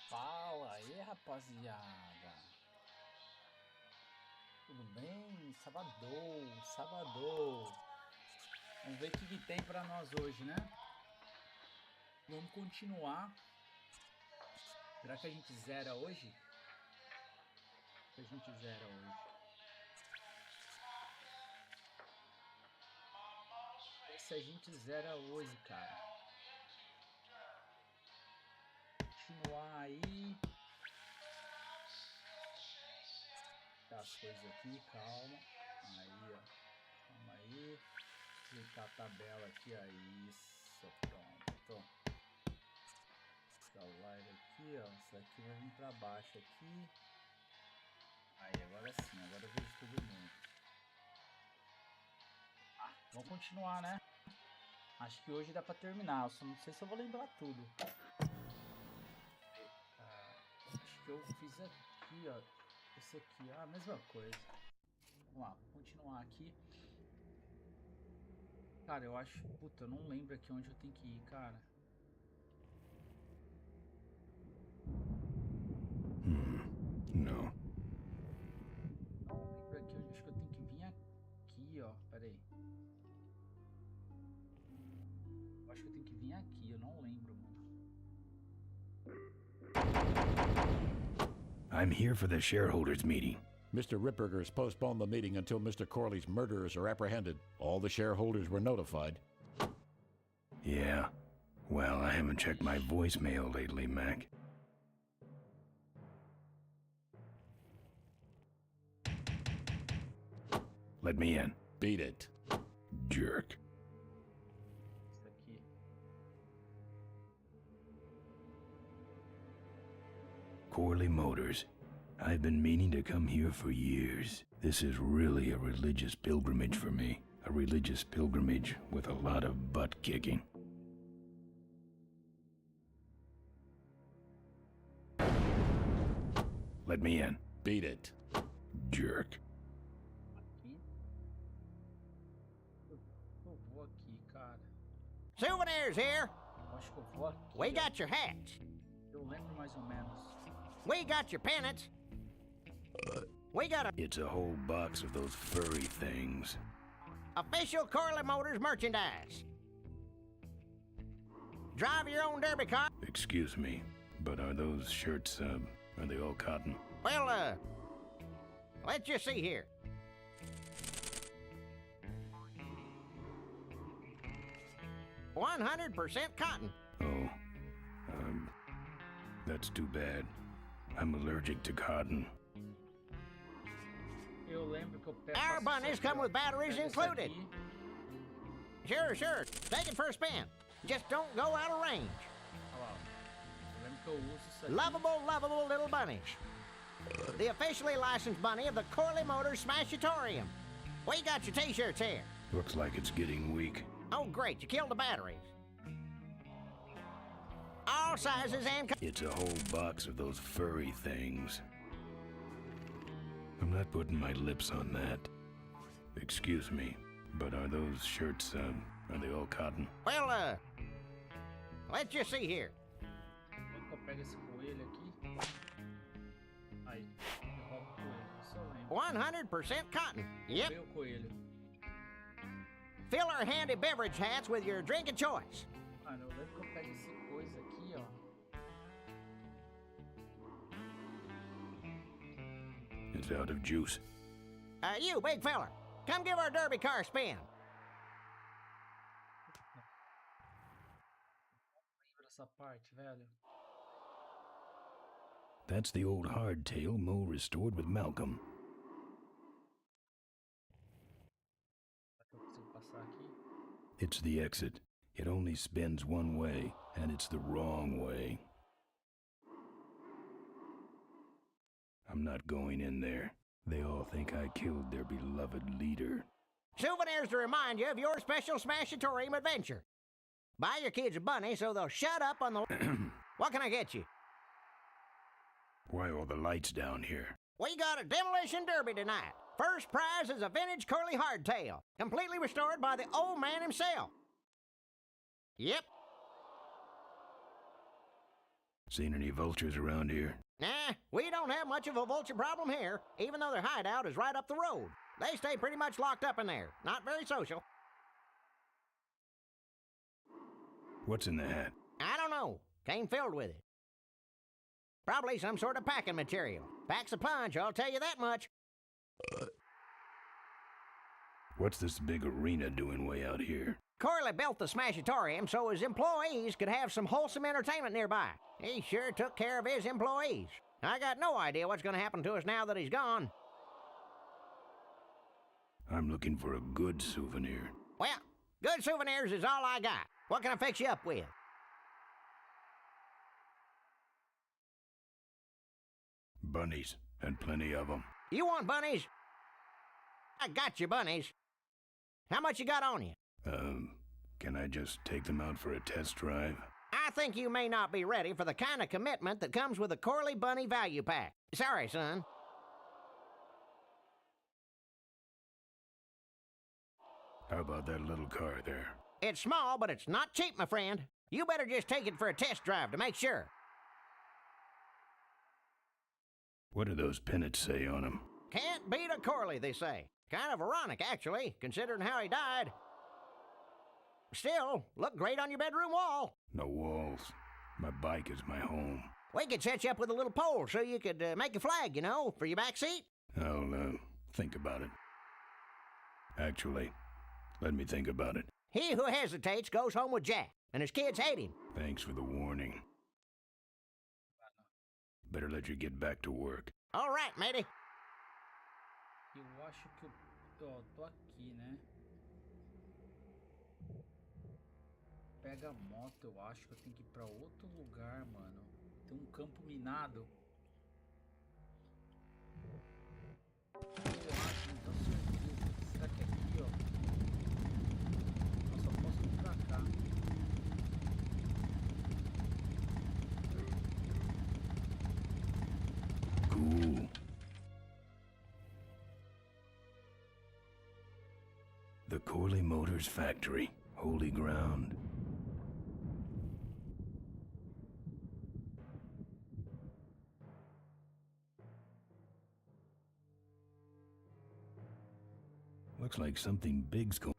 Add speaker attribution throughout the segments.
Speaker 1: Fala aí, rapaziada. Tudo bem? Sabadão, sabadão. Vamos ver o que tem pra nós hoje, né? Vamos continuar. Será que a gente zera hoje? Que a gente zera hoje. Se a gente zera hoje, cara. Continuar aí. Tá as coisas aqui, calma. Aí, ó. Calma aí. Ajeitar a tabela aqui, ó. Isso, pronto. Essa live aqui, ó. Isso aqui vai vir pra baixo aqui. Aí, agora sim. Agora eu vejo todo mundo. Vamos continuar, né? Acho que hoje dá pra terminar. Eu só não sei se eu vou lembrar tudo. Acho que eu fiz aqui, ó. Esse aqui, a mesma coisa. Vamos lá, vou continuar aqui. Cara, eu acho... Puta, eu não lembro aqui onde eu tenho que ir, cara.
Speaker 2: Não.
Speaker 1: Não lembro aqui, eu acho que eu tenho que vir aqui, ó. Pera aí. Eu acho que eu tenho que vir aqui, eu não lembro, mano.
Speaker 2: I'm here for the shareholders meeting.
Speaker 3: Mr. Ripperger's postponed the meeting until Mr. Corley's murderers are apprehended. All the shareholders were notified.
Speaker 2: Yeah. Well, I haven't checked my voicemail lately, Mac. Let me in.
Speaker 3: Beat it.
Speaker 2: Jerk.
Speaker 1: Isso aqui.
Speaker 2: Corley Motors. I've been meaning to come here for years. This is really a religious pilgrimage for me. A religious pilgrimage with a lot of butt kicking. Let me in.
Speaker 3: Beat it.
Speaker 2: Jerk.
Speaker 1: Aqui. Eu vou aqui, cara.
Speaker 4: Souvenirs here.
Speaker 1: Eu acho que eu vou aqui.
Speaker 4: We
Speaker 1: ó.
Speaker 4: got your hats.
Speaker 1: Eu lembro mais ou menos.
Speaker 4: We got your pennants. We got a
Speaker 2: It's a whole box of those furry things.
Speaker 4: official Corley Motors merchandise. Drive your own derby car.
Speaker 2: Excuse me, but are those shirts, are they all cotton?
Speaker 4: Well, let's just see here. $100% cotton.
Speaker 2: Oh, that's too bad. I'm allergic to cotton.
Speaker 1: Eu lembro que eu pego.
Speaker 4: Our bunnies come with batteries included.
Speaker 1: Aqui.
Speaker 4: Sure. Take it for a spin. Just don't go out of range.
Speaker 1: Olha lá. Eu lembro que eu uso isso aqui.
Speaker 4: Lovable little bunnies. The officially licensed bunny of the Corley Motors Smashatorium. We got your t-shirts here.
Speaker 2: Looks like it's getting weak.
Speaker 4: Oh, great, you killed the batteries. All sizes and...
Speaker 2: It's a whole box of those furry things. I'm not putting my lips on that. Excuse me, but are those shirts, are they all cotton?
Speaker 4: Well, let's just see here.
Speaker 1: Eu pego esse coelho aqui. Aí, eu roubo o coelho. Isso eu lembro.
Speaker 4: 100% cotton. Yep.
Speaker 1: Veio o coelho.
Speaker 4: Fill our handy beverage hats with your drink of choice.
Speaker 1: Mano, eu lembro que eu pego esse coisa aqui, ó.
Speaker 2: It's out of juice.
Speaker 4: You, big fella, come give our derby car a spin.
Speaker 1: Lembra essa parte, velho?
Speaker 2: That's the old hardtail Mo restored with Malcolm.
Speaker 1: Será que eu consigo passar aqui?
Speaker 2: It's the exit. It only spins one way, and it's the wrong way. I'm not going in there. They all think I killed their beloved leader.
Speaker 4: Souvenirs to remind you of your special Smashatorium adventure. Buy your kids a bunny so they'll shut up on the... What can I get you?
Speaker 2: Why all the lights down here?
Speaker 4: We got a demolition derby tonight. First prize is a vintage curly hardtail, completely restored by the old man himself. Yep.
Speaker 2: Seen any vultures around here?
Speaker 4: Nah, we don't have much of a vulture problem here, even though their hideout is right up the road. They stay pretty much locked up in there. Not very social.
Speaker 2: What's in the hat?
Speaker 4: I don't know. Came filled with it. Probably some sort of packing material. Packs a punch, I'll tell you that much.
Speaker 2: What's this big arena doing way out here?
Speaker 4: Corley built the Smashatorium so his employees could have some wholesome entertainment nearby. He sure took care of his employees. I got no idea what's going to happen to us now that he's gone.
Speaker 2: I'm looking for a good souvenir.
Speaker 4: Well, good souvenirs is all I got. What can I fix you up with?
Speaker 2: Bunnies, and plenty of them.
Speaker 4: You want bunnies? I got you bunnies. How much you got on you?
Speaker 2: Can I just take them out for a test drive?
Speaker 4: I think you may not be ready for the kind of commitment that comes with a Corley Bunny value pack. Sorry, son.
Speaker 2: How about that little car there?
Speaker 4: It's small, but it's not cheap, my friend. You better just take it for a test drive to make sure.
Speaker 2: What do those pennants say on them?
Speaker 4: Can't beat a Corley, they say. Kind of ironic, actually, considering how he died. Still, look great on your bedroom wall.
Speaker 2: No walls. My bike is my home.
Speaker 4: We could set you up with a little pole so you could make a flag, you know, for your back seat.
Speaker 2: I'll, think about it. Actually, let me think about it.
Speaker 4: He who hesitates goes home with Jack, and his kids hate him.
Speaker 2: Thanks for the warning. Better let you get back to work.
Speaker 4: All right, matey.
Speaker 1: Eu acho que eu tô aqui, né? Pega a moto, eu acho que eu tenho que ir pra outro lugar, mano. Tem um campo minado. Eu acho, não tenho certeza. Será que é aqui, ó? Eu só posso ir pra cá.
Speaker 2: Cool. The Corley Motors Factory. Holy ground. Looks like something big's going.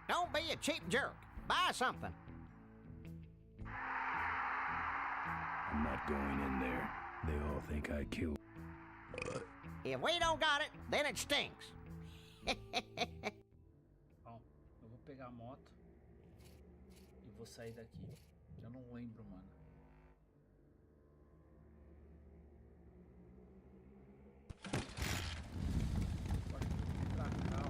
Speaker 4: Don't be a cheap jerk. Buy something.
Speaker 2: I'm not going in there. They all think I killed.
Speaker 4: If we don't got it, then it stinks.
Speaker 1: Bom, eu vou pegar a moto e vou sair daqui. Eu não lembro, mano. Pra cá, ó.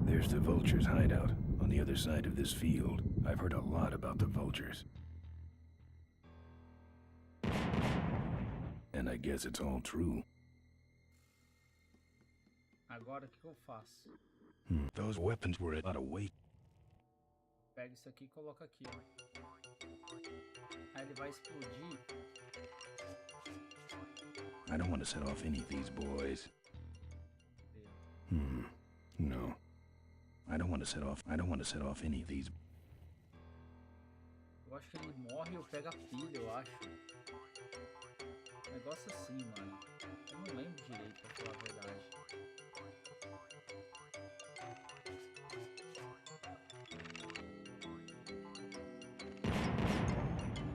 Speaker 2: There's the vultures' hideout on the other side of this field. I've heard a lot about the vultures. And I guess it's all true.
Speaker 1: Agora o que eu faço?
Speaker 2: Those weapons were a lot of weight.
Speaker 1: Pega isso aqui e coloca aqui, ó. Aí ele vai explodir.
Speaker 2: I don't want to set off any of these boys. No. I don't want to set off any of these.
Speaker 1: Eu acho que ele morre e eu pego a pilha, eu acho. Um negócio assim, mano. Eu não lembro direito, pra falar a verdade.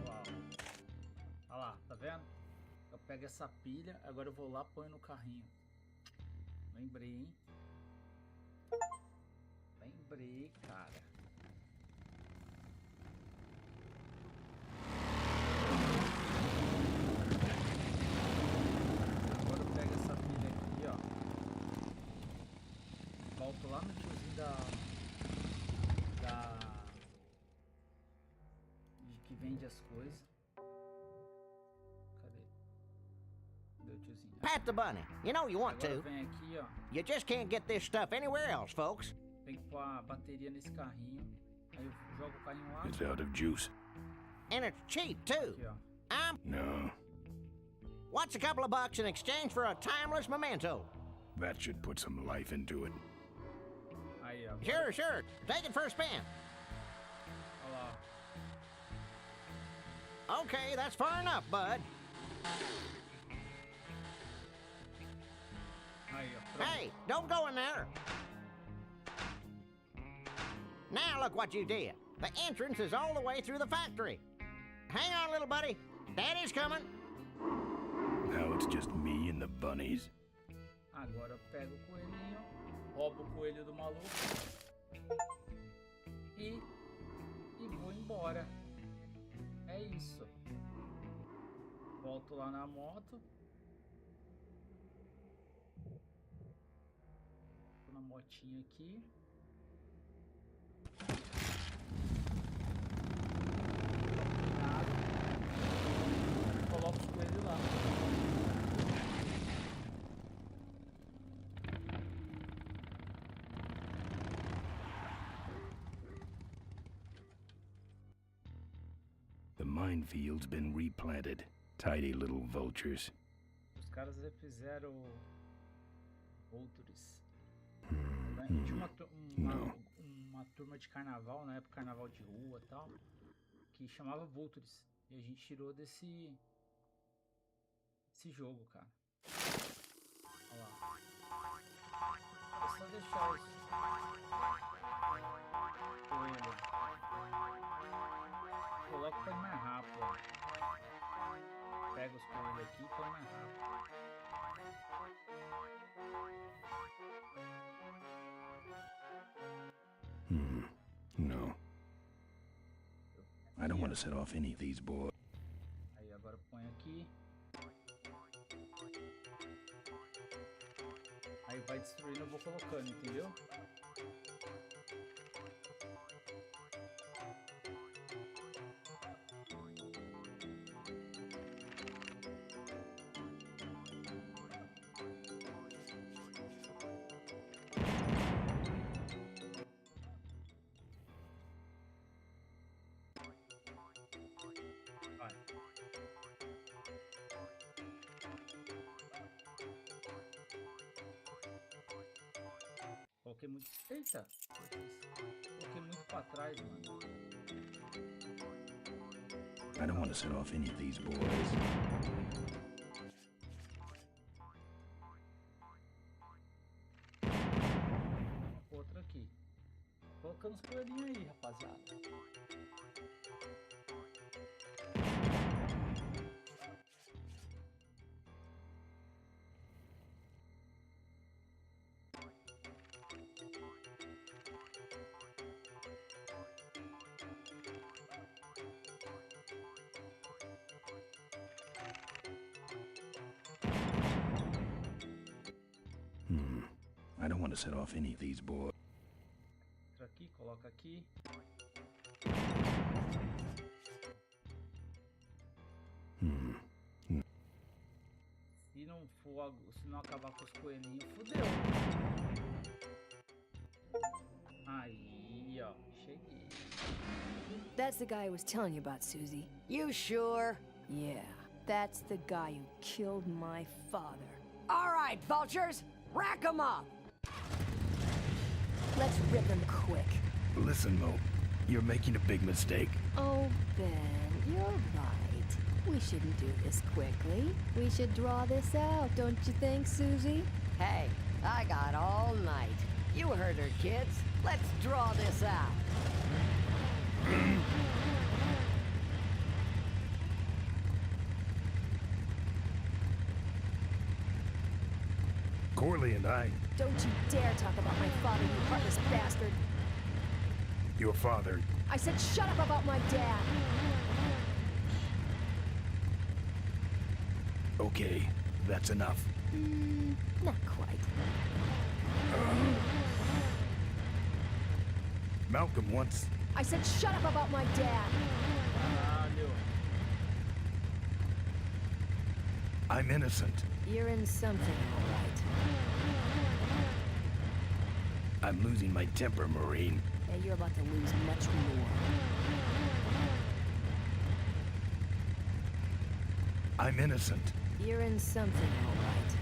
Speaker 1: Uau. Olha lá, tá vendo? Eu pego essa pilha, agora eu vou lá e ponho no carrinho. Lembrei, hein? Lembrei, cara. Agora eu pego essa pilha aqui, ó. Volto lá no tiozinho de que vende as coisas. Cadê? Cadê o tiozinho?
Speaker 4: Pat the bunny. You know you want
Speaker 1: Agora
Speaker 4: to.
Speaker 1: vem aqui, ó.
Speaker 4: You just can't get this stuff anywhere else, folks.
Speaker 1: Tem que pôr a bateria nesse carrinho. Aí eu jogo o carrinho lá.
Speaker 2: It's out of juice.
Speaker 4: And it's cheap, too.
Speaker 1: Aqui, ó.
Speaker 2: No,
Speaker 4: What's a couple of bucks in exchange for a timeless memento?
Speaker 2: that should put some life into it.
Speaker 1: Aí, ó.
Speaker 4: Sure. Take it for a spin.
Speaker 1: Olha lá.
Speaker 4: Okay, that's far enough, bud.
Speaker 1: Aí, ó. Pronto.
Speaker 4: Hey, don't go in there. Now look what you did. The entrance is all the way through the factory. Hang on, little buddy. Daddy's coming.
Speaker 2: Now it's just me and the bunnies.
Speaker 1: Agora eu pego o coelhinho, roubo o coelho do maluco e vou embora. É isso. Volto lá na moto. Tô na motinha aqui. Coloco os coelhos lá.
Speaker 2: The minefield's been replanted. Tidy little vultures.
Speaker 1: Os caras fizeram Vultures.
Speaker 2: Hmm.
Speaker 1: Tinha
Speaker 2: Não.
Speaker 1: uma turma de carnaval, na época carnaval de rua e tal, que chamava Vultures. E a gente tirou desse jogo, cara. Olha lá. É só deixar os coelhos. Coloca pra ir mais rápido. Ó. Pega os coelhos aqui e põe mais rápido.
Speaker 2: No. I don't want to set off any of these boys.
Speaker 1: Aí agora põe aqui. Aí vai destruindo, eu vou colocando, entendeu? Vai. Coloquei muito. Eita! Coloquei muito pra trás, mano.
Speaker 2: I don't want to set off any of these boys.
Speaker 1: Outra aqui. Colocando os coelhinhos aí, rapaziada.
Speaker 2: I don't want to set off any of these boys.
Speaker 1: Outra aqui, coloca aqui. Se não acabar com os coelhinhos, fudeu. Aí, ó, cheguei.
Speaker 5: That's the guy I was telling you about, Susie.
Speaker 6: You sure?
Speaker 5: Yeah, that's the guy who killed my father.
Speaker 6: All right, vultures, rack 'em up.
Speaker 5: Let's rip him quick.
Speaker 2: Listen, Mo, you're making a big mistake.
Speaker 5: Oh, Ben, you're right. We shouldn't do this quickly. We should draw this out, don't you think, Susie?
Speaker 6: Hey, I got all night. You heard her, kids. Let's draw this out.
Speaker 2: Corley and I,
Speaker 5: Don't you dare talk about my father, you heartless bastard.
Speaker 2: your father,
Speaker 5: I said shut up about my dad.
Speaker 2: okay, that's enough.
Speaker 5: Not quite.
Speaker 2: Malcolm once.
Speaker 5: I said shut up about my dad.
Speaker 1: Caralho.
Speaker 2: I'm innocent.
Speaker 5: You're in something, all right.
Speaker 2: I'm losing my temper, Marine.
Speaker 5: Hey, you're about to lose much more.
Speaker 2: I'm innocent.
Speaker 5: You're in something, all right.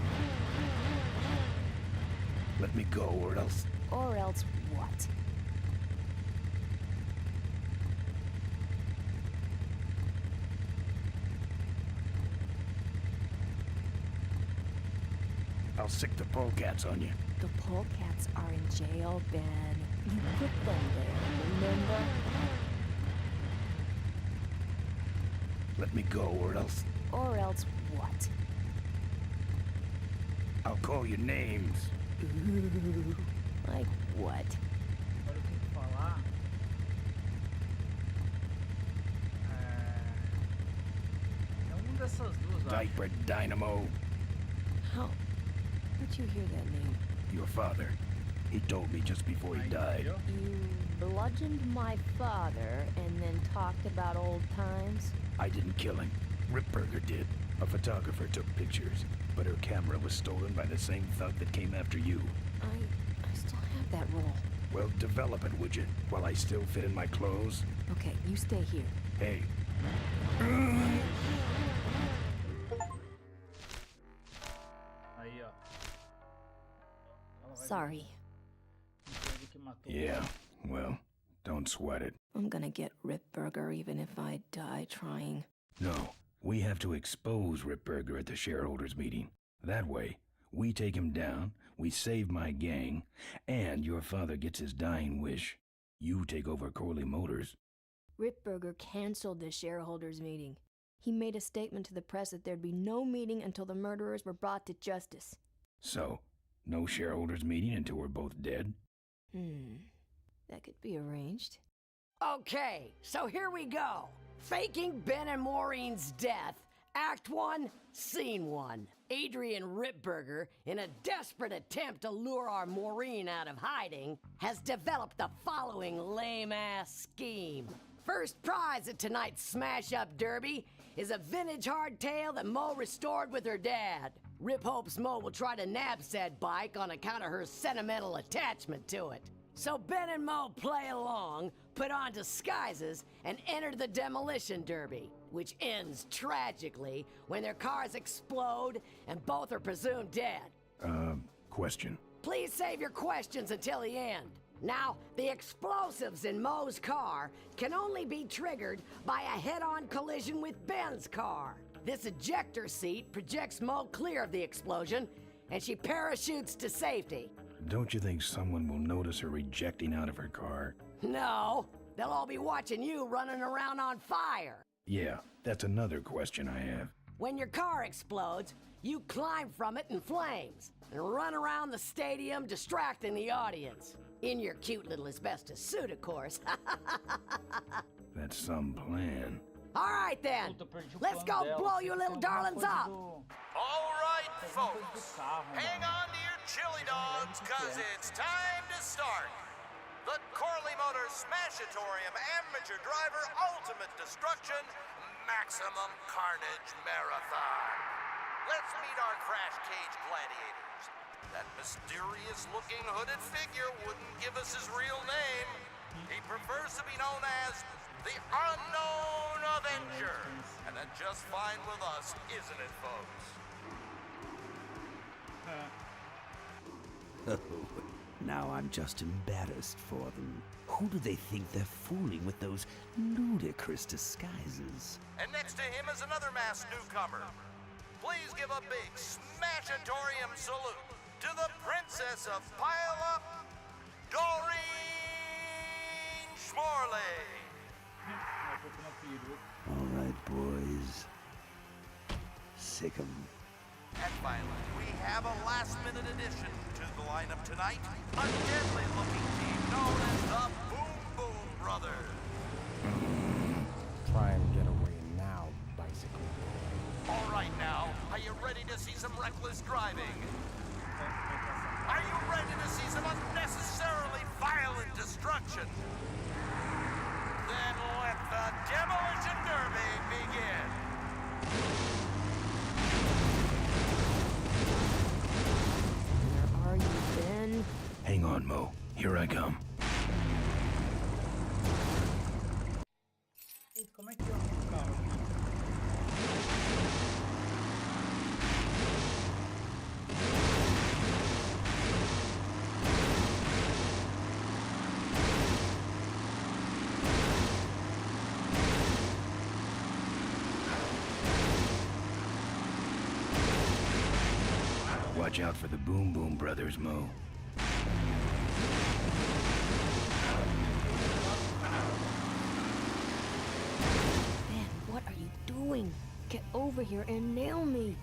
Speaker 2: Let me go, or else...
Speaker 5: Or else what?
Speaker 2: I'll sick the polecats on you.
Speaker 5: The polecats are in jail, Ben. You put them there, remember?
Speaker 2: Let me go, or else...
Speaker 5: Or else what?
Speaker 2: I'll call you names.
Speaker 5: Ooh, like what?
Speaker 1: Agora eu tenho que falar. É dessas duas, eu acho.
Speaker 2: Diaper Dynamo.
Speaker 5: How? How'd you hear that name?
Speaker 2: Your father. He told me just before he
Speaker 1: Aí,
Speaker 2: died.
Speaker 1: entendeu?
Speaker 5: You bludgeoned my father and then talked about old times?
Speaker 2: I didn't kill him. Ripburger did. A photographer took pictures, but her camera was stolen by the same thug that came after you.
Speaker 5: I still have that roll.
Speaker 2: Well, develop it, would you? While I still fit in my clothes?
Speaker 5: Okay, you stay here.
Speaker 2: Hey.
Speaker 1: Aí, ó. Ela vai
Speaker 5: Sorry.
Speaker 1: entender que matou o
Speaker 2: Yeah, well, don't sweat it.
Speaker 5: I'm gonna get Ripburger even if I die trying.
Speaker 2: No, we have to expose Ripburger at the shareholders meeting. That way, we take him down, we save my gang, and your father gets his dying wish. You take over Corley Motors.
Speaker 5: Ripburger canceled the shareholders meeting. He made a statement to the press that there'd be no meeting until the murderers were brought to justice.
Speaker 2: So, no shareholders meeting until we're both dead?
Speaker 5: That could be arranged.
Speaker 6: Okay, so here we go. Faking Ben and Maureen's death. Act 1, Scene 1. Adrian Ripburger, in a desperate attempt to lure our Maureen out of hiding, has developed the following lame-ass scheme. First prize at tonight's smash-up derby is a vintage hardtail that Mo restored with her dad. Rip hopes Mo will try to nab said bike on account of her sentimental attachment to it. So Ben and Mo play along, put on disguises, and enter the demolition derby, which ends tragically when their cars explode and both are presumed dead.
Speaker 2: Question.
Speaker 6: Please save your questions until the end. Now, the explosives in Mo's car can only be triggered by a head-on collision with Ben's car. This ejector seat projects Mo clear of the explosion, and she parachutes to safety.
Speaker 2: Don't you think someone will notice her ejecting out of her car?
Speaker 6: No, they'll all be watching you running around on fire.
Speaker 2: Yeah, that's another question I have.
Speaker 6: When your car explodes, you climb from it in flames and run around the stadium distracting the audience. In your cute little asbestos suit, of course.
Speaker 2: That's some plan.
Speaker 6: All right then,
Speaker 1: Puta, perdi o
Speaker 6: let's
Speaker 1: plano
Speaker 6: go
Speaker 1: dela.
Speaker 6: blow
Speaker 1: Sei
Speaker 6: you
Speaker 1: que
Speaker 6: little
Speaker 1: tem alguma
Speaker 6: darlings
Speaker 1: coisa
Speaker 6: up.
Speaker 7: All right,
Speaker 1: Tem alguma coisa
Speaker 7: folks.
Speaker 1: do carro,
Speaker 7: Hang
Speaker 1: mano.
Speaker 7: on to your chili dogs, cause it's time to start. The Corley Motors Smashatorium Amateur Driver Ultimate Destruction Maximum Carnage Marathon. Let's meet our crash cage gladiators. That mysterious-looking hooded figure wouldn't give us his real name. He prefers to be known as the Unknown Avenger. And that's just fine with us, isn't it, folks?
Speaker 8: Oh, now I'm just embarrassed for them. Who do they think they're fooling with those ludicrous disguises?
Speaker 7: And next to him is another masked newcomer. Please give a big Smashatorium salute to the Princess of Pile-Up, Doreen Schmorley.
Speaker 1: Vai pro uma peruca.
Speaker 8: All right, boys. Sick 'em.
Speaker 7: And finally, we have a last-minute addition to the lineup tonight. A deadly-looking team known as the Boom Boom Brothers.
Speaker 4: Try and get away now, bicycle.
Speaker 7: All right now, are you ready to see some reckless driving? Are you ready to see some unnecessarily violent destruction? Then let the Demolition Derby begin.
Speaker 5: Where are you, Ben?
Speaker 2: Hang on, Mo. Here I come. Watch out for the Boom Boom Brothers, Mo.
Speaker 5: Ben, what are you doing? Get over here and nail me.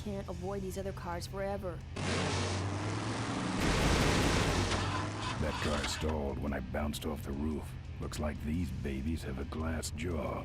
Speaker 5: Can't avoid these other cars forever.
Speaker 2: That car stalled when I bounced off the roof. Looks like these babies have a glass jaw.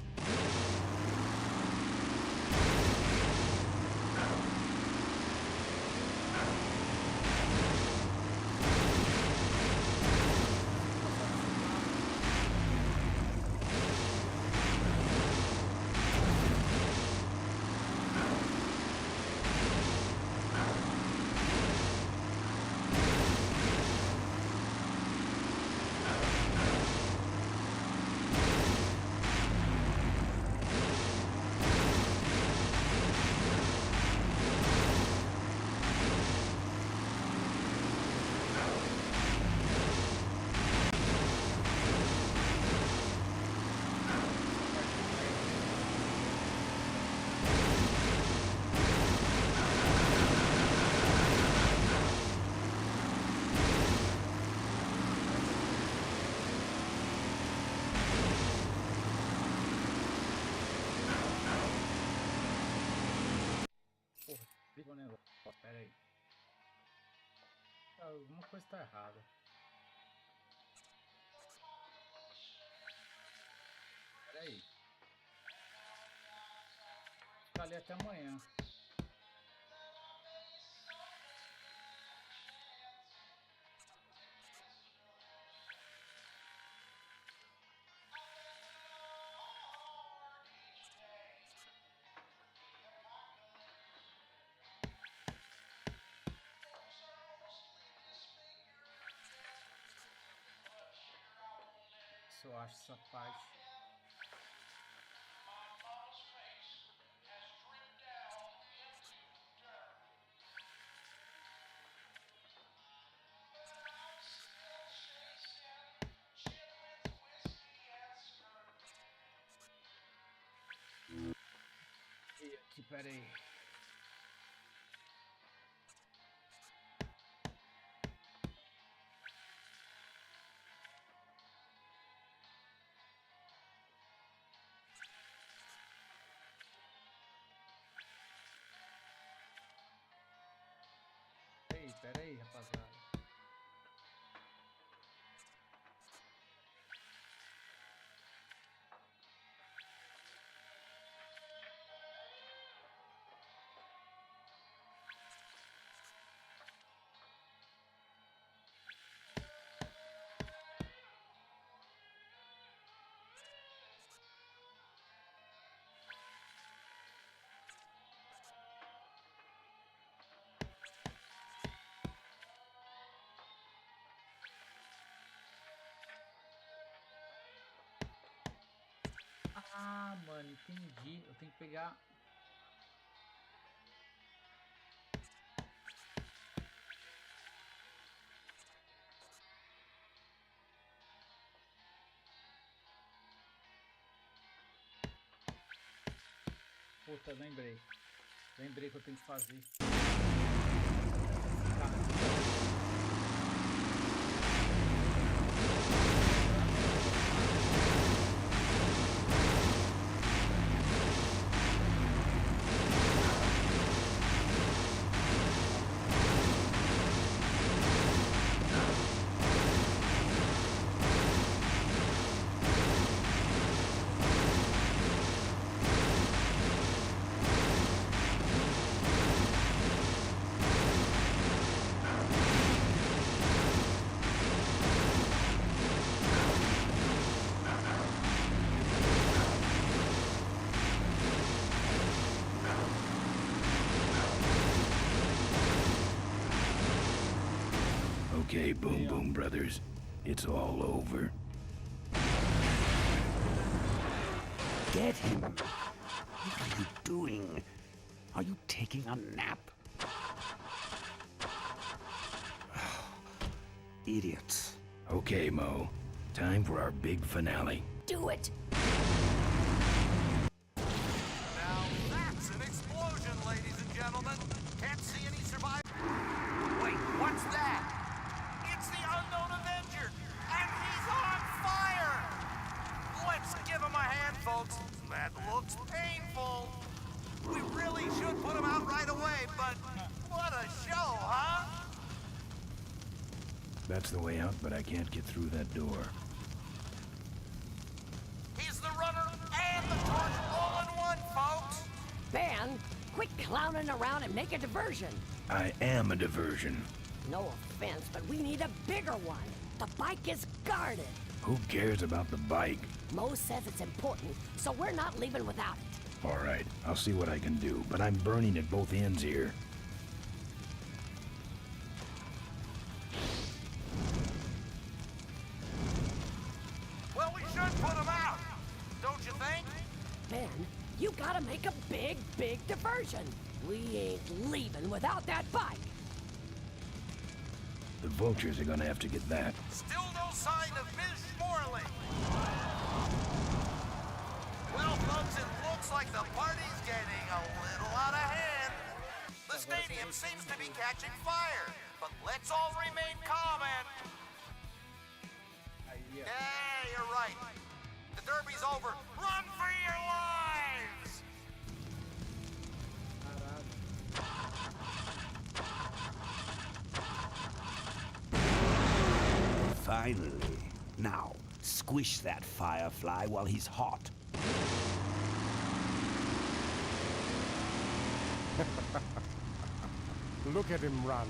Speaker 1: Liga o negócio. Pera aí. Alguma coisa tá errada. Pera aí. Ficar ali até amanhã. Eu acho essa parte. E aqui, peraí. Pera aí, rapaziada. Ah, mano, entendi. Eu tenho que pegar. Puta, lembrei. Lembrei que eu tenho que fazer.
Speaker 2: Okay, Boom Boom Brothers. It's all over.
Speaker 8: Get him! What are you doing? Are you taking a nap? Idiots.
Speaker 2: Okay, Mo. Time for our big finale.
Speaker 6: Do it!
Speaker 7: Now that's an explosion, ladies and gentlemen. Can't see any survivors. Wait, what's that? It's the unknown Avenger, and he's on fire! Let's give him a hand, folks. That looks painful. We really should put him out right away, but what a show, huh?
Speaker 2: That's the way out, but I can't get through that door.
Speaker 7: He's the runner and the torch all in one, folks.
Speaker 6: Ben, quit clowning around and make a diversion.
Speaker 2: I am a diversion.
Speaker 6: No offense, but we need a bigger one. The bike is guarded.
Speaker 2: Who cares about the bike?
Speaker 6: Mo says it's important, so we're not leaving without it.
Speaker 2: All right, I'll see what I can do, but I'm burning at both ends here.
Speaker 7: Well, we should put him out, don't you think?
Speaker 6: Ben, you gotta make a big, big diversion. We ain't leaving without that bike.
Speaker 2: The vultures are gonna have to get that.
Speaker 7: Still no sign of Ms. Morley. Well, folks, it looks like the party's getting a little out of hand. The stadium seems to be catching fire, but let's all remain calm and... Yeah, you're right. The derby's over. Run for your lives!
Speaker 8: Finally. Now, squish that firefly while he's hot.
Speaker 9: Look at him run.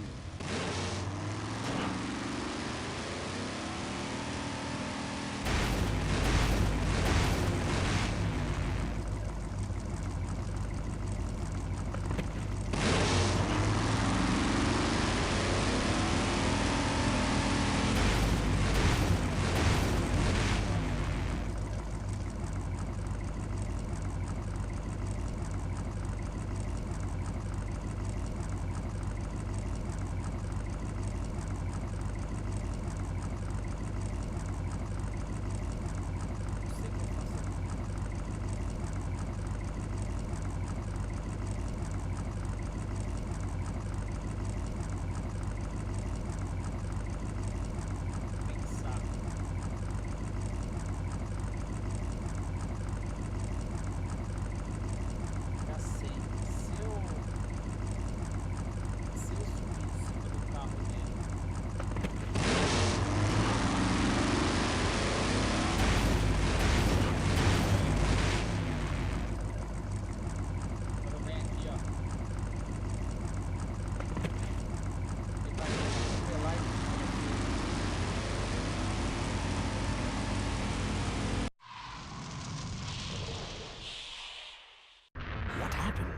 Speaker 8: What happened?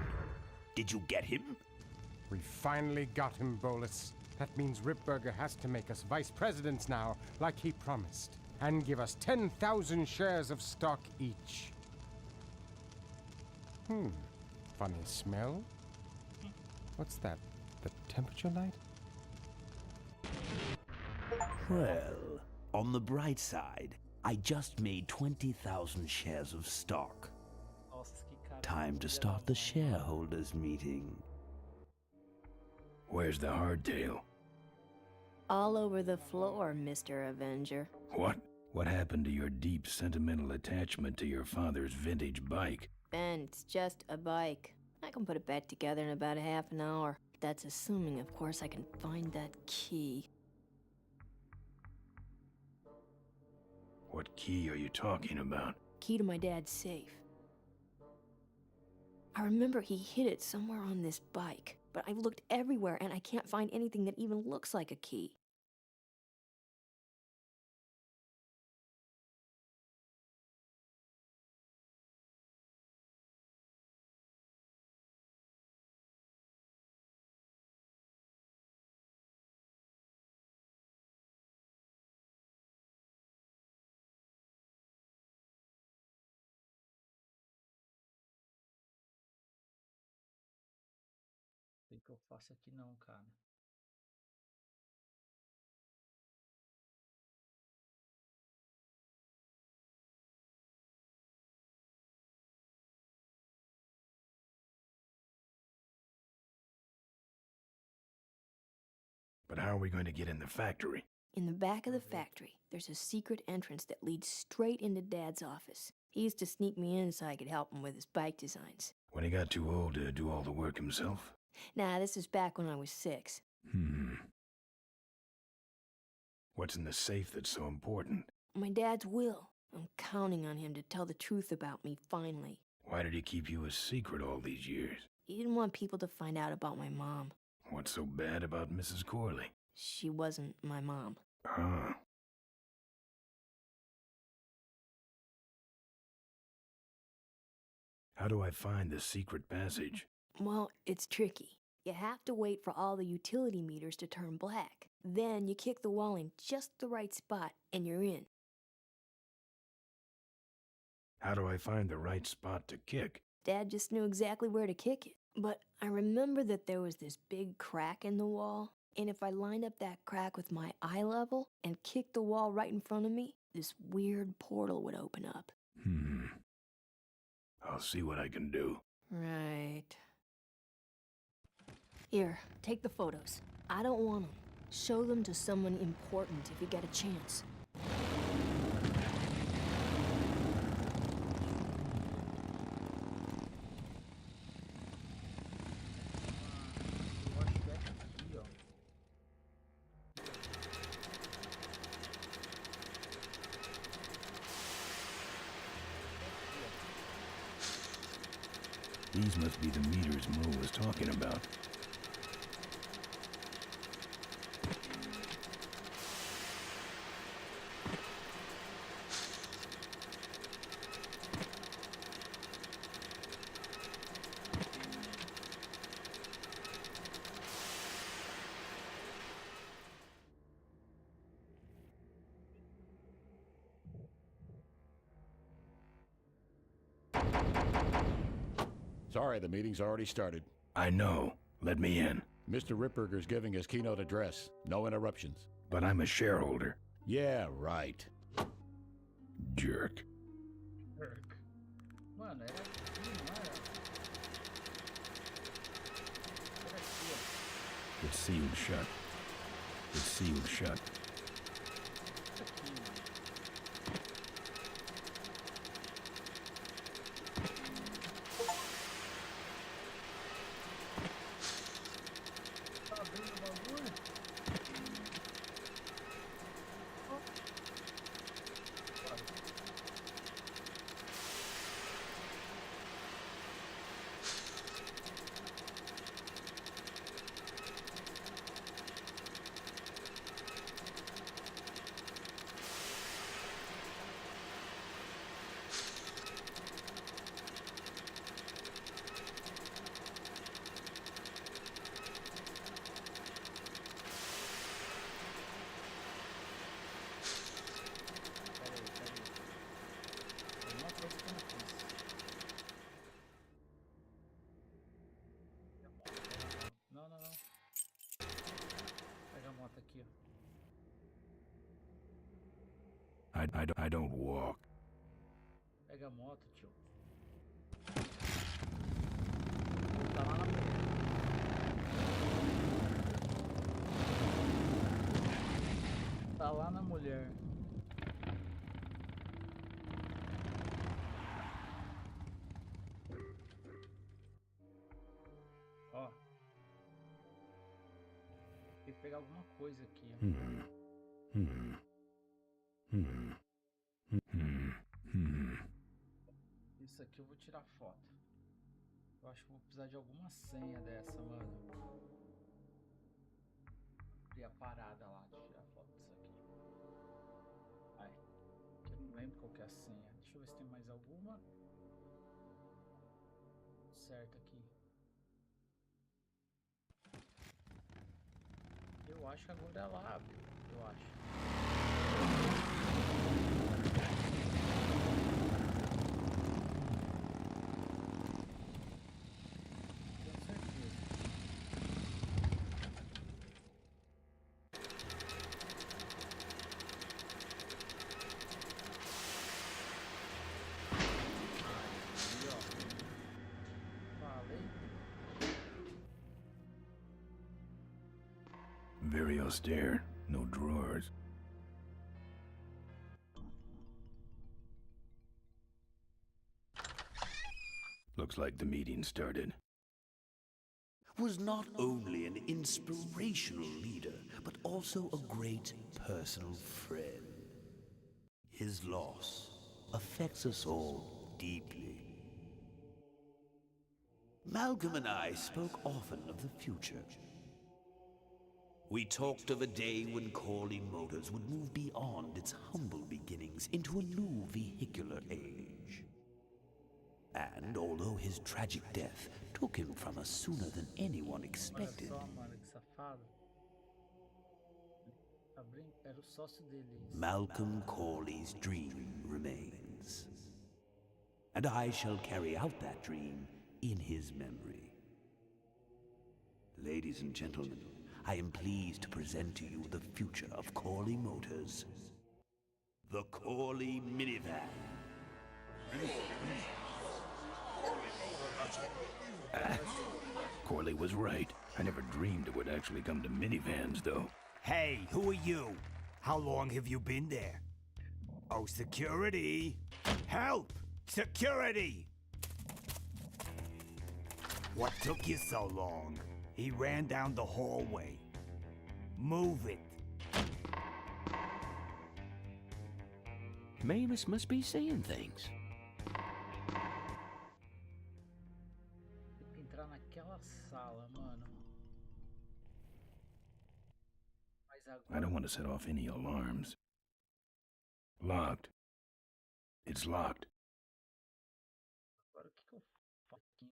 Speaker 8: Did you get him?
Speaker 9: We finally got him, Bolus. That means Ripburger has to make us vice presidents now, like he promised, and give us 10,000 shares of stock each. Funny smell. What's that? The temperature light?
Speaker 8: Well, on the bright side, I just made 20,000 shares of stock. Time to start the shareholders meeting.
Speaker 2: Where's the hardtail?
Speaker 5: All over the floor, Mr. Avenger.
Speaker 2: What? What happened to your deep sentimental attachment to your father's vintage bike?
Speaker 5: Ben, it's just a bike. I can put it back together in about a half an hour. That's assuming, of course, I can find that key.
Speaker 2: What key are you talking about?
Speaker 5: Key to my dad's safe. I remember he hid it somewhere on this bike, but I've looked everywhere and I can't find anything that even looks like a key.
Speaker 1: que eu faço aqui não, cara.
Speaker 2: But how are we going to get in the factory?
Speaker 5: In the back of the factory, there's a secret entrance that leads straight into Dad's office. He used to sneak me in so I could help him with his bike designs.
Speaker 2: When he got too old to do all the work himself?
Speaker 5: Nah, this is back when I was 6.
Speaker 2: What's in the safe that's so important?
Speaker 5: My dad's will. I'm counting on him to tell the truth about me finally.
Speaker 2: Why did he keep you a secret all these years?
Speaker 5: He didn't want people to find out about my mom.
Speaker 2: What's so bad about Mrs. Corley?
Speaker 5: She wasn't my mom.
Speaker 2: Ah. How do I find the secret passage?
Speaker 5: Well, it's tricky. You have to wait for all the utility meters to turn black. Then you kick the wall in just the right spot, and you're in.
Speaker 2: How do I find the right spot to kick?
Speaker 5: Dad just knew exactly where to kick it. But I remember that there was this big crack in the wall, and if I lined up that crack with my eye level and kicked the wall right in front of me, this weird portal would open up.
Speaker 2: I'll see what I can do.
Speaker 5: Right. Here, take the photos. I don't want them. Show them to someone important if you get a chance.
Speaker 1: Eu acho que é aqui, ó.
Speaker 2: These must be the meters Mo was talking about.
Speaker 3: Sorry, the meeting's already started.
Speaker 2: I know. Let me in.
Speaker 3: Mr. Ripburger's giving his keynote address. No interruptions.
Speaker 2: But I'm a shareholder.
Speaker 3: Yeah, right.
Speaker 2: Jerk.
Speaker 1: Mano, era aqui, não era? Era aqui, ó.
Speaker 2: It's sealed shut. It's sealed shut.
Speaker 1: Aqui, mano. Tá abrindo o bagulho? Alguma coisa que eu não fiz. Não, não, não. Pega a moto aqui, ó.
Speaker 2: I don't walk.
Speaker 1: Pega a moto, tio. Tá lá na mulher. Tá lá na mulher. Ó. Tem que pegar alguma coisa aqui, ó. Isso aqui eu vou tirar foto. Eu acho que vou precisar de alguma senha dessa, mano. Abrir a parada lá de tirar foto disso aqui. Ai, eu não lembro qual que é a senha. Deixa eu ver se tem mais alguma. Certo aqui. Eu acho que agora ela abre. Eu acho. Tenho certeza.
Speaker 2: Very austere. No drawers. Looks like the meeting started.
Speaker 8: Was not only an inspirational leader, but also a great personal friend. His loss affects us all deeply. Malcolm and I spoke often of the future. We talked of a day when Corley Motors would move beyond its humble beginnings into a new vehicular age. And although his tragic death took him from us sooner than anyone expected,
Speaker 1: Olha só, mano, que safado. Era o sócio dele.
Speaker 8: Malcolm Corley's dream remains. And I shall carry out that dream in his memory. Ladies and gentlemen, I am pleased to present to you the future of Corley Motors. The Corley Minivan.
Speaker 2: Corley was right. I never dreamed it would actually come to minivans, though.
Speaker 10: Hey, who are you? How long have you been there? Oh, security! Help! Security! What took you so long? He ran down the hallway. Move it.
Speaker 11: Mavis must be seeing things.
Speaker 1: Tem que entrar naquela sala, mano. Mas agora...
Speaker 2: I don't want to set off any alarms. Locked. It's locked.
Speaker 1: Agora o que eu faço aqui?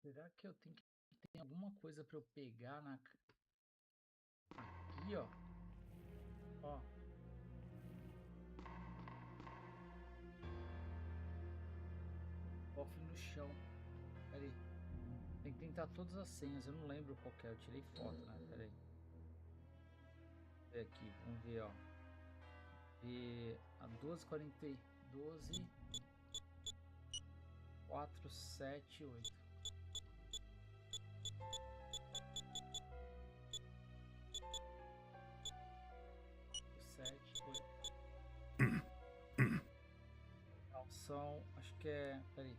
Speaker 1: Será que eu tenho que tem alguma coisa para eu pegar na aqui, ó? Ó. Cofre no chão. Pera aí. Tem que tentar todas as senhas. Eu não lembro qual que é. Eu tirei foto, né? Pera aí. Vê aqui. Vamos ver, ó. Ver a 12 4 7 8. 7 8. Não, são, acho que é, peraí.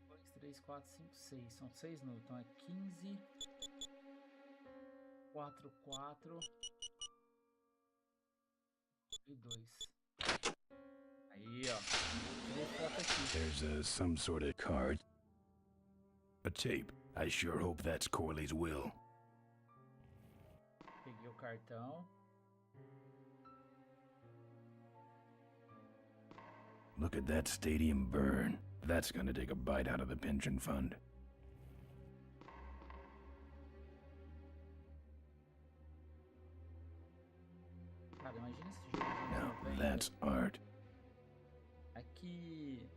Speaker 1: 2, 3, 4, 5, 6. São 6 números, então é 15 4 4 e 2. Aí, ó. Tirei foto aqui.
Speaker 2: There's some sort of card. A tape. I sure hope that's Corley's will.
Speaker 1: Peguei o cartão.
Speaker 2: Look at that stadium burn. That's gonna take a bite out of the pension fund.
Speaker 1: Cara, imagina esse jogo.
Speaker 2: Now that's art.
Speaker 1: É que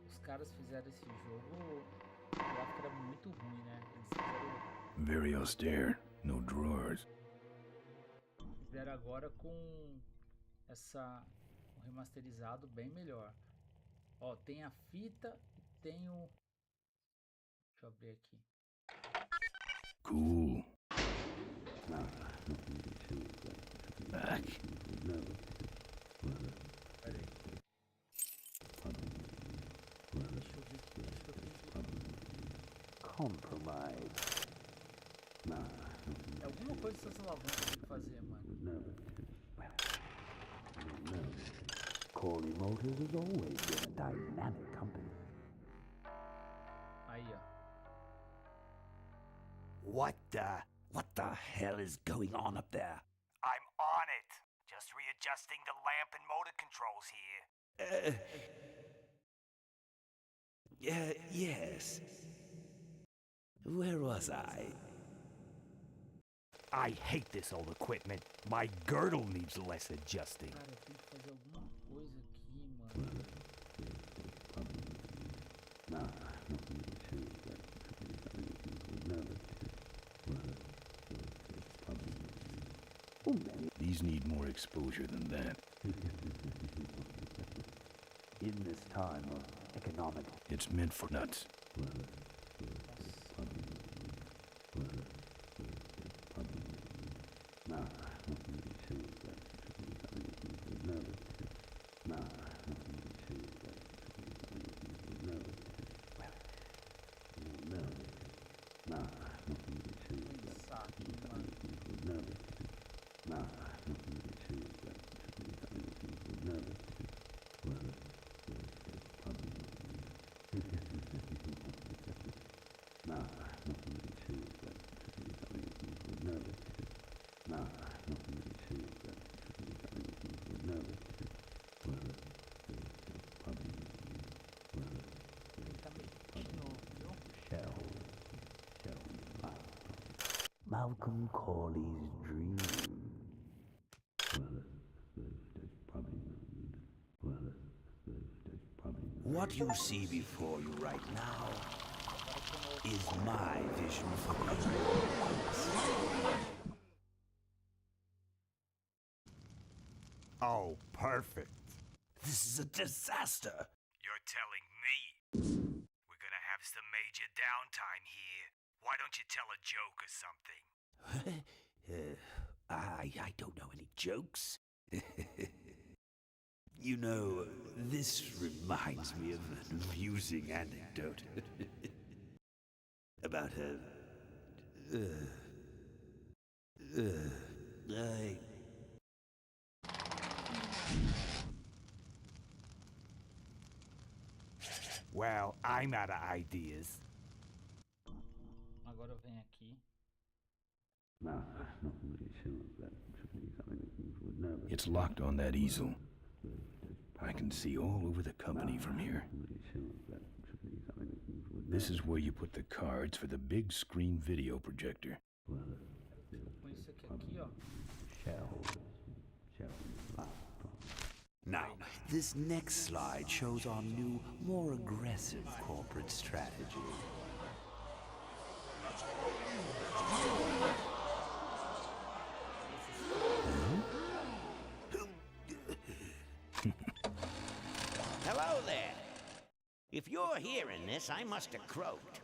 Speaker 1: os caras fizeram esse jogo, o gráfico era muito ruim, né? Eles fizeram...
Speaker 2: Very austere. No drawers.
Speaker 1: Fizeram agora com essa... um remasterizado bem melhor. Ó, tem a fita e tem o... Deixa eu abrir aqui.
Speaker 2: Cool. Back.
Speaker 1: Pera aí. Deixa eu ver aqui.
Speaker 8: Compromise.
Speaker 1: É alguma coisa que essas alavancas tem que fazer, mano.
Speaker 8: No. Corley Motors has always been a dynamic company.
Speaker 1: Aí, ó.
Speaker 10: What the hell is going on up there? I'm on it. Just readjusting the lamp and motor controls here.
Speaker 8: Yes. Where was I?
Speaker 10: I hate this old equipment. My girdle needs less adjusting.
Speaker 1: Cara, eu tenho que fazer alguma coisa aqui, mano.
Speaker 2: These need more exposure than that.
Speaker 11: In this time of economic...
Speaker 2: It's meant for nuts.
Speaker 11: Malcolm Corley's dream.
Speaker 8: What you see before you right now is my vision for
Speaker 10: Oh, perfect.
Speaker 8: This is a disaster.
Speaker 10: You're telling me we're gonna have some major downtime here. Why don't you tell a joke or something?
Speaker 8: I don't know any jokes. You know, this reminds me of an amusing anecdote about
Speaker 10: Well, I'm out of ideas.
Speaker 1: Agora eu venho aqui.
Speaker 2: It's locked on that easel. I can see all over the company from here. This is where you put the cards for the big screen video projector.
Speaker 1: Com isso aqui, ó.
Speaker 8: Now, this next slide shows our new, more aggressive corporate strategy.
Speaker 6: Hello there. If you're hearing this, I must have croaked.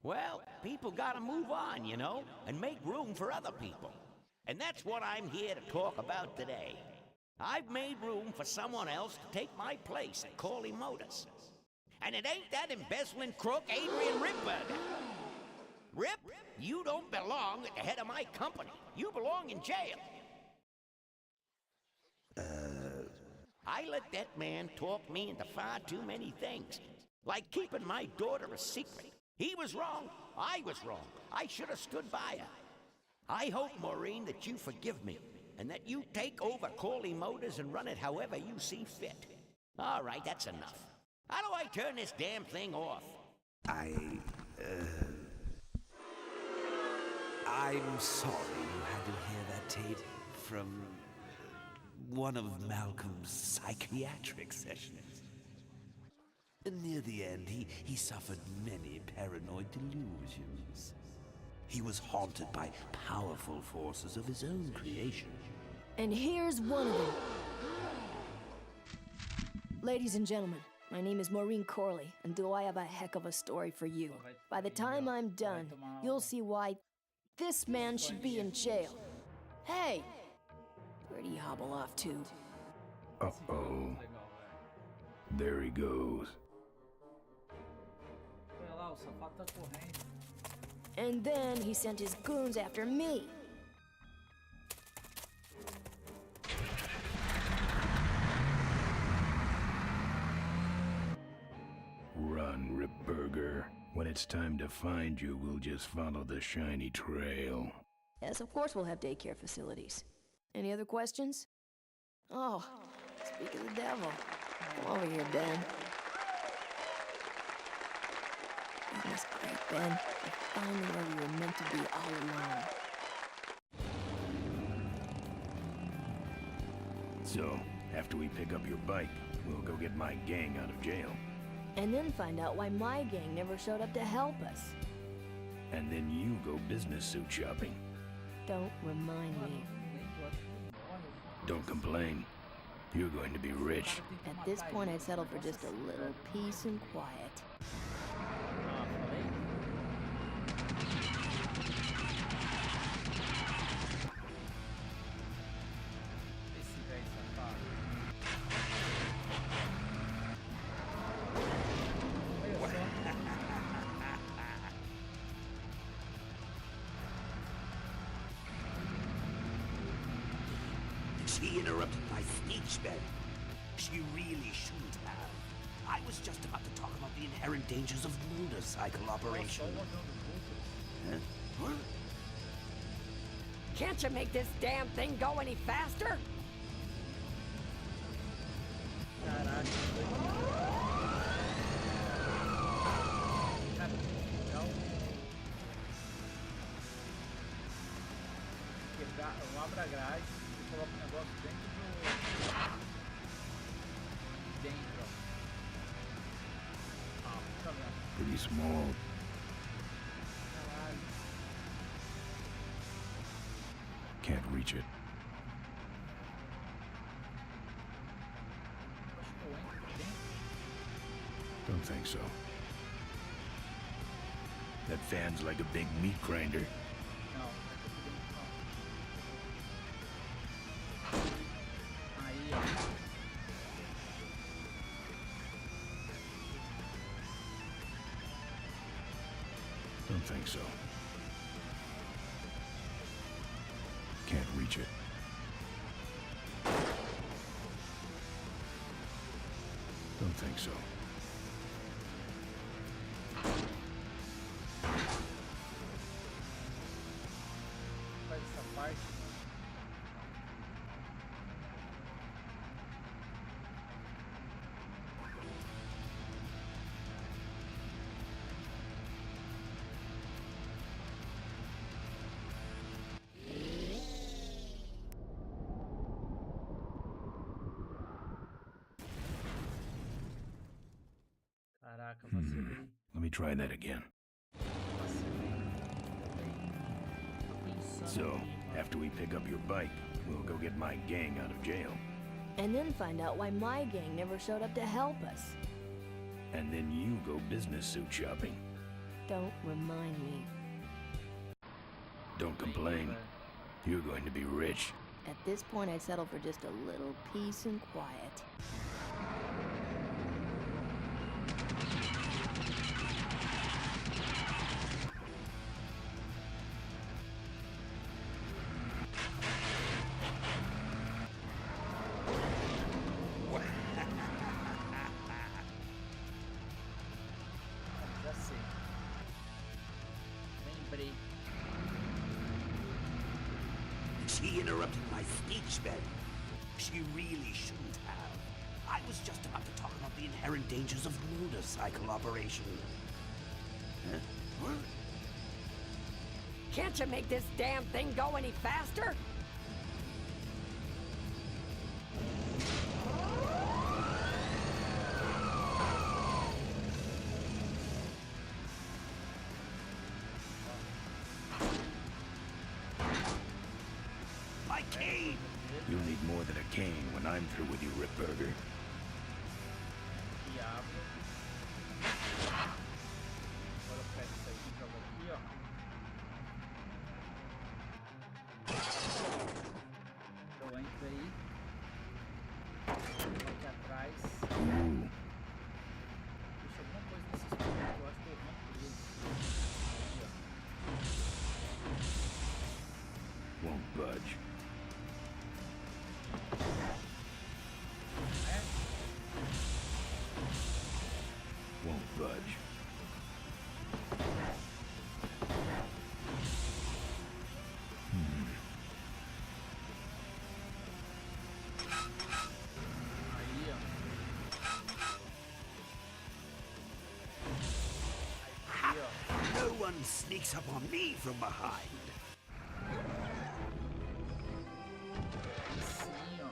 Speaker 6: Well, people gotta move on, you know, and make room for other people. And that's what I'm here to talk about today. I've made room for someone else to take my place at Corley Motors. And it ain't that embezzling crook Adrian Ripburger. Rip, you don't belong at the head of my company. You belong in jail. I let that man talk me into far too many things. Like keeping my daughter a secret. He was wrong. I was wrong. I should have stood by her. I hope, Maureen, that you forgive me. And that you take over Corley Motors and run it however you see fit. All right, that's enough. How do I turn this damn thing off?
Speaker 8: I'm sorry you had to hear that tape from one of Malcolm's psychiatric sessions. Near the end, he suffered many paranoid delusions. He was haunted by powerful forces of his own creation.
Speaker 5: And here's one of them. Ladies and gentlemen, my name is Maureen Corley, and do I have a heck of a story for you. By the time I'm done, you'll see why this man should be in jail. Hey! Where'd he hobble off to?
Speaker 2: Uh-oh. There he goes.
Speaker 1: Olha lá, o sapato tá correndo.
Speaker 5: And then he sent his goons after me.
Speaker 2: Run, Ripburger. When it's time to find you, we'll just follow the shiny trail.
Speaker 5: Yes, of course we'll have daycare facilities. Any other questions? Oh, speak of the devil. Come over here, Ben. That was great, Ben. You're finally where we were meant to be all along.
Speaker 2: So, after we pick up your bike, we'll go get my gang out of jail.
Speaker 5: And then find out why my gang never showed up to help us.
Speaker 2: And then you go business suit shopping.
Speaker 5: Don't remind me.
Speaker 2: Don't complain. You're going to be rich.
Speaker 5: At this point, I'd settle for just a little peace and quiet.
Speaker 1: Esse velho safado.
Speaker 8: She interrupted my speech, Ben. She really shouldn't have. I was just about to talk about the inherent dangers of motorcycle operation. Huh? What?
Speaker 6: Can't you make this damn thing go any faster?
Speaker 1: Eu abro a grade e coloco o negócio dentro, ó. Tá vendo?
Speaker 2: Pretty small.
Speaker 1: Caralho.
Speaker 2: Can't reach it.
Speaker 1: Acho que eu entro dentro.
Speaker 2: Don't think so. That fan's like a big meat grinder.
Speaker 1: Não, aí, ó.
Speaker 2: Don't think so. Can't reach it. Don't think so.
Speaker 1: Faz essa parte. Caraca, vacilei.
Speaker 2: Let me try that again. So, after we pick up your bike, we'll go get my gang out of jail.
Speaker 5: And then find out why my gang never showed up to help us.
Speaker 2: And then you go business suit shopping.
Speaker 5: Don't remind me.
Speaker 2: Don't complain. You're going to be rich.
Speaker 5: At this point, I'd settle for just a little peace and quiet.
Speaker 1: Já sei. Lembrei.
Speaker 8: She interrupted my speech, Ben. She really shouldn't have. I was just about to talk about the inherent dangers of motorcycle operation. Huh? What?
Speaker 6: Can't you make this damn thing go any faster?
Speaker 8: My cane!
Speaker 2: You'll need more than a cane when I'm through with you, Ripburger.
Speaker 1: E abro. Agora eu pego isso aqui e jogo aqui, ó. Eu entro aí. Vou aqui atrás. Deixa alguma coisa nesses pontos. Eu acho que eu rompo eles. Aqui, ó.
Speaker 2: Won't budge.
Speaker 1: É?
Speaker 2: Won't budge.
Speaker 1: Aí, ó. Aí, ó.
Speaker 8: No one sneaks up on me from behind.
Speaker 1: Aí sim, ó.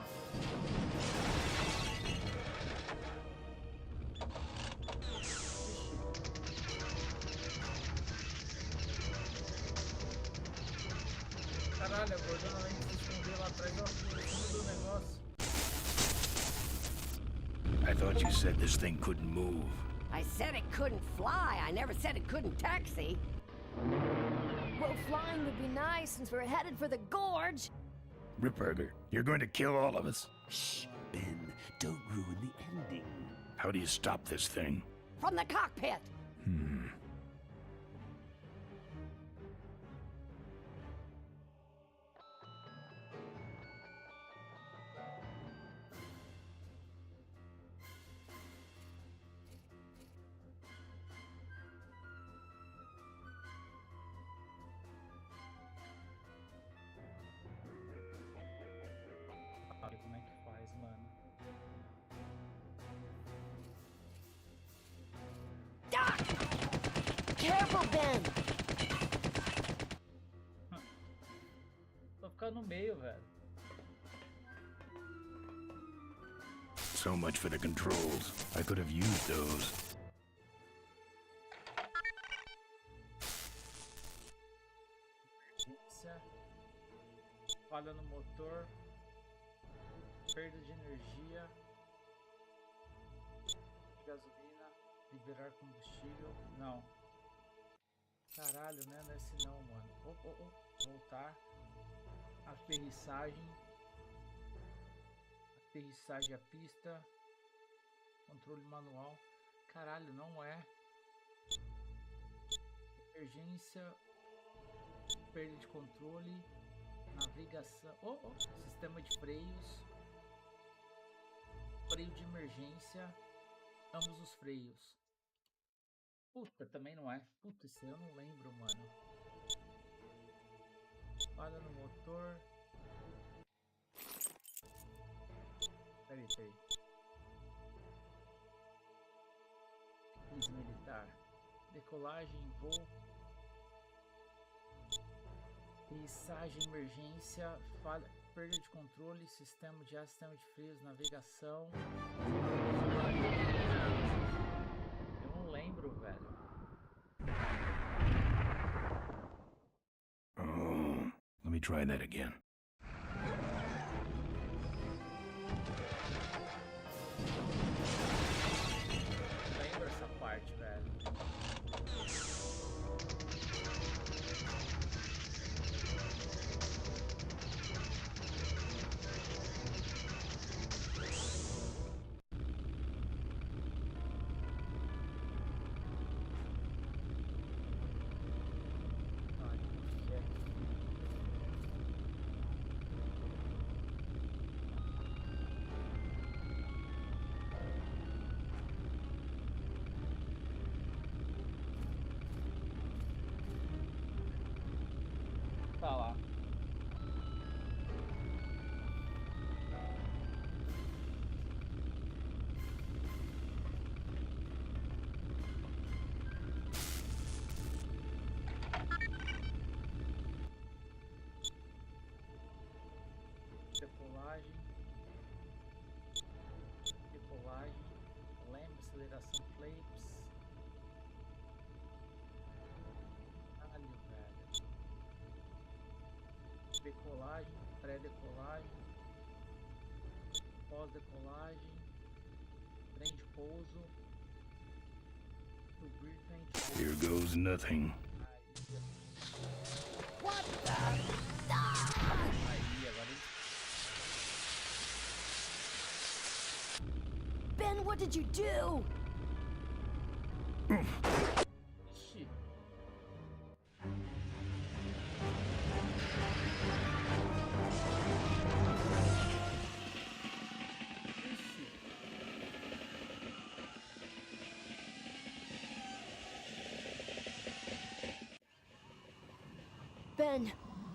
Speaker 2: I thought you said this thing couldn't move.
Speaker 6: I said it couldn't fly. I never said it couldn't taxi.
Speaker 5: Well, flying would be nice since we're headed for the gorge.
Speaker 2: Ripburger, you're going to kill all of us.
Speaker 8: Shh, Ben, don't ruin the ending.
Speaker 2: How do you stop this thing?
Speaker 6: From the cockpit.
Speaker 1: Como é que faz, mano?
Speaker 5: Careful, Ben!
Speaker 1: Tô ficando no meio, velho.
Speaker 2: So much for the controls. I could have used those.
Speaker 1: Falha no motor. Perda de energia. Gasolina. Liberar combustível. Não. Caralho, né? Não é esse não, mano. Voltar. Aterrissagem. Aterrissagem à pista. Controle manual. Caralho, não é. Emergência. Perda de controle. Navegação. Sistema de freios. Freio de emergência. Ambos os freios. Puta, também não é. Puta, isso eu não lembro, mano. Falha no motor. Peraí. Crise militar. Decolagem, voo. Aterrissagem, emergência. Falha, perda de controle. Sistema de ar, sistema de freios, navegação. Eu não lembro, velho.
Speaker 2: Oh, let me try that again.
Speaker 1: Não lembro essa parte, velho. Tá lá. Decolagem, leme, aceleração, flaps. Caralho, velho. Decolagem, pré-decolagem, pós-decolagem, trem de pouso, subir trem de pouso.
Speaker 2: Here goes nothing.
Speaker 6: What the?
Speaker 1: Aí, agora ele...
Speaker 5: Ben, what did you do?
Speaker 1: Ixi.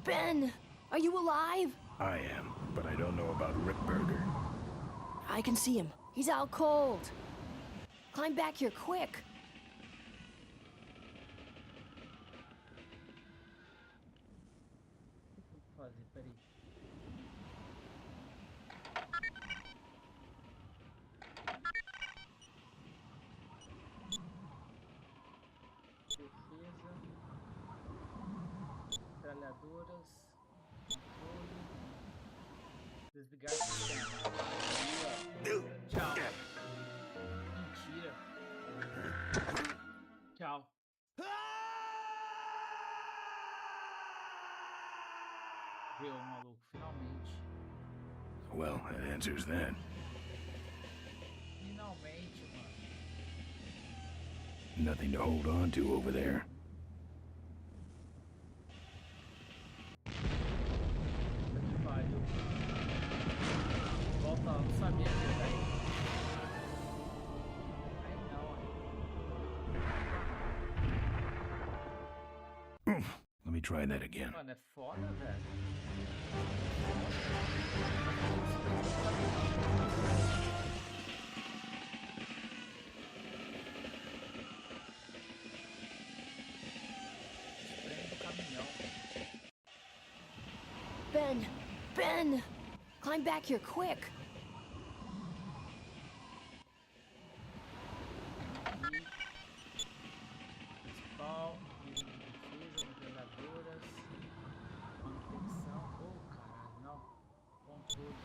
Speaker 5: Ben, are you alive?
Speaker 2: I am, but I don't know about Ripburger.
Speaker 5: I can see him. He's out cold. Climb back here quick.
Speaker 1: O que eu vou fazer? Peraí. Defesa. Metralhadoras. Controle. Desligar o sistema. Tchau. Tchau. Deu, maluco, finalmente.
Speaker 2: Well, that answers that.
Speaker 1: Finalmente, mano.
Speaker 2: Nothing to hold on to over there.
Speaker 1: Que pariu. Volta, eu não sabia que ia cair. Aí não,
Speaker 2: Let me try that again.
Speaker 1: mano, é foda, velho.
Speaker 5: Ben! Ben! Climb back here quick!
Speaker 1: Principal, defesa, metralhadoras, manutenção. Oh, caralho, não. Controle.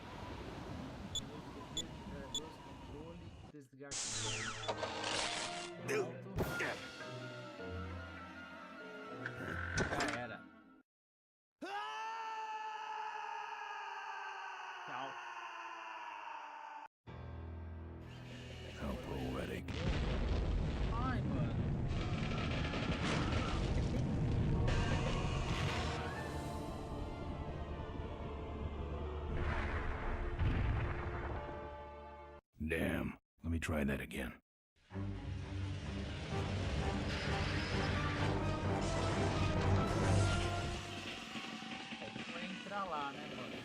Speaker 1: Controle de defesa, metralhadoras, controle, desligar controle. Pronto. Já era. Tchau.
Speaker 2: How poetic.
Speaker 1: Ai, mano.
Speaker 2: Damn. Let me try that again.
Speaker 1: Vou entrar lá, né, mano?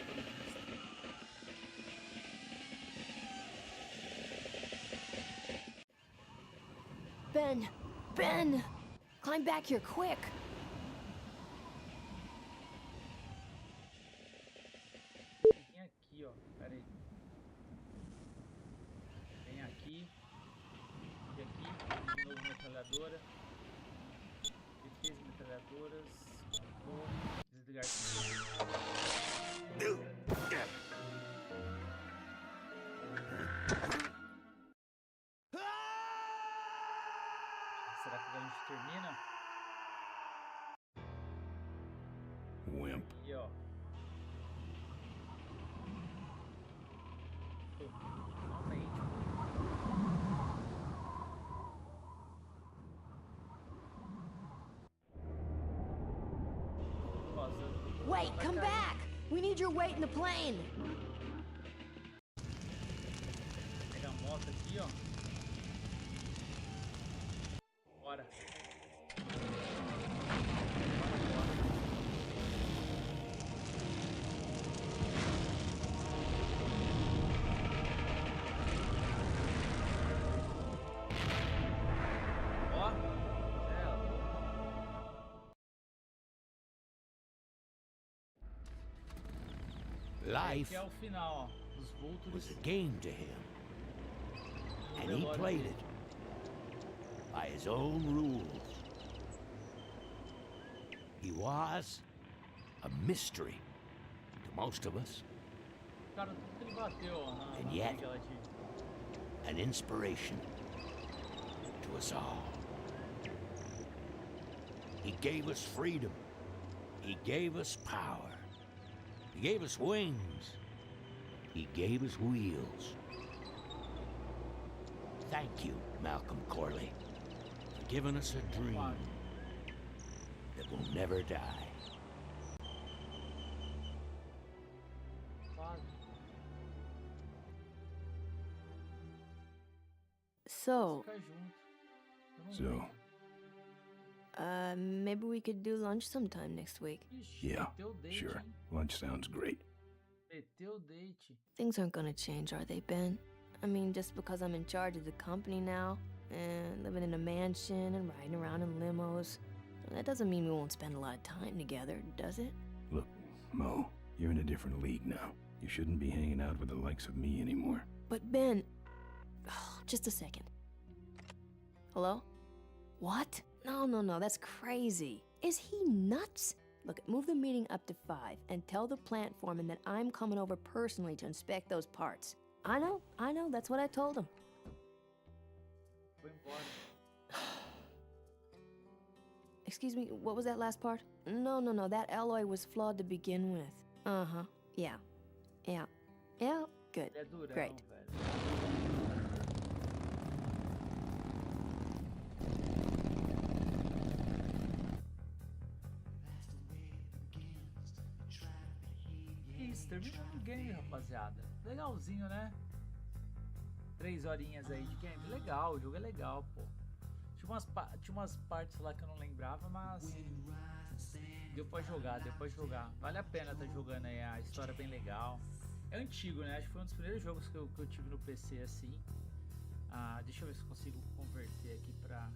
Speaker 5: Ben! Ben! Climb back here quick!
Speaker 1: Vem aqui, ó. Pera aí. Vem aqui. E aqui. De novo metralhadora. Defesa, metralhadoras. Controle. Desligar controle. Será que a gente termina?
Speaker 2: Wimp.
Speaker 1: Aqui, ó. Finalmente. Nossa,
Speaker 5: Wait, come back! We need your weight in the plane!
Speaker 1: Pega a moto aqui, ó. Bora. Ó.
Speaker 8: Life
Speaker 1: Aqui é o final, ó. Os vultos.
Speaker 8: was a game to him, and he played it by his own rules. He was a mystery to most of us,
Speaker 1: Cara, tudo que ele bateu, ó, na
Speaker 8: And yet-
Speaker 1: briga lá de...
Speaker 8: an inspiration to us all. He gave us freedom. He gave us power. He gave us wings. He gave us wheels. Thank you, Malcolm Corley, for giving us a dream that will never die.
Speaker 1: Quase.
Speaker 5: So,
Speaker 1: Ficar junto. Eu não
Speaker 2: So,
Speaker 1: lembro.
Speaker 5: maybe we could do lunch sometime next week.
Speaker 1: Ixi,
Speaker 2: yeah,
Speaker 1: meteu o date,
Speaker 2: sure.
Speaker 1: hein?
Speaker 2: Lunch sounds great.
Speaker 1: Meteu o date.
Speaker 5: Things aren't gonna change, are they, Ben? I mean, just because I'm in charge of the company now, and living in a mansion and riding around in limos, that doesn't mean we won't spend a lot of time together, does it?
Speaker 2: Look, Mo, you're in a different league now. You shouldn't be hanging out with the likes of me anymore.
Speaker 5: But Ben... just a second. Hello? What? No, that's crazy. Is he nuts? Look, move the meeting up to 5 and tell the plant foreman that I'm coming over personally to inspect those parts. I know, that's what I told him.
Speaker 1: Foi embora.
Speaker 5: Excuse me, what was that last part? No, that alloy was flawed to begin with. Uh-huh, yeah, good,
Speaker 1: Ele é durão,
Speaker 5: great.
Speaker 1: velho. Isso, terminando o game, rapaziada. Legalzinho, né? 3 horinhas aí de game. Legal, o jogo é legal, pô. Tinha umas partes lá que eu não lembrava, mas deu pra jogar, Vale a pena tá jogando aí, a história é bem legal. É antigo, né? Acho que foi um dos primeiros jogos que eu tive no PC assim. Deixa eu ver se eu consigo converter aqui pra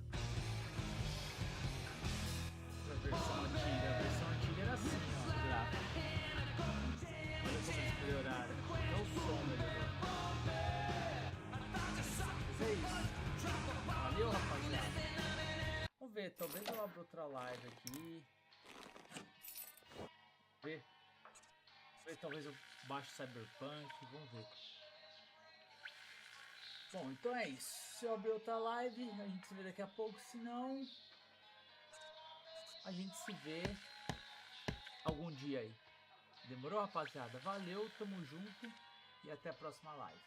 Speaker 1: versão antiga. A versão antiga era assim, ó, o gráfico. Olha como eles melhoraram. Até o som melhorou. Mas é isso. Valeu, rapaziada. Vamos ver, talvez eu abra outra live aqui. Ver, talvez eu baixe Cyberpunk. Vamos ver. Bom, então é isso. Se eu abrir outra live, a gente se vê daqui a pouco. Se não, a gente se vê algum dia aí. Demorou, rapaziada? Valeu, tamo junto e até a próxima live.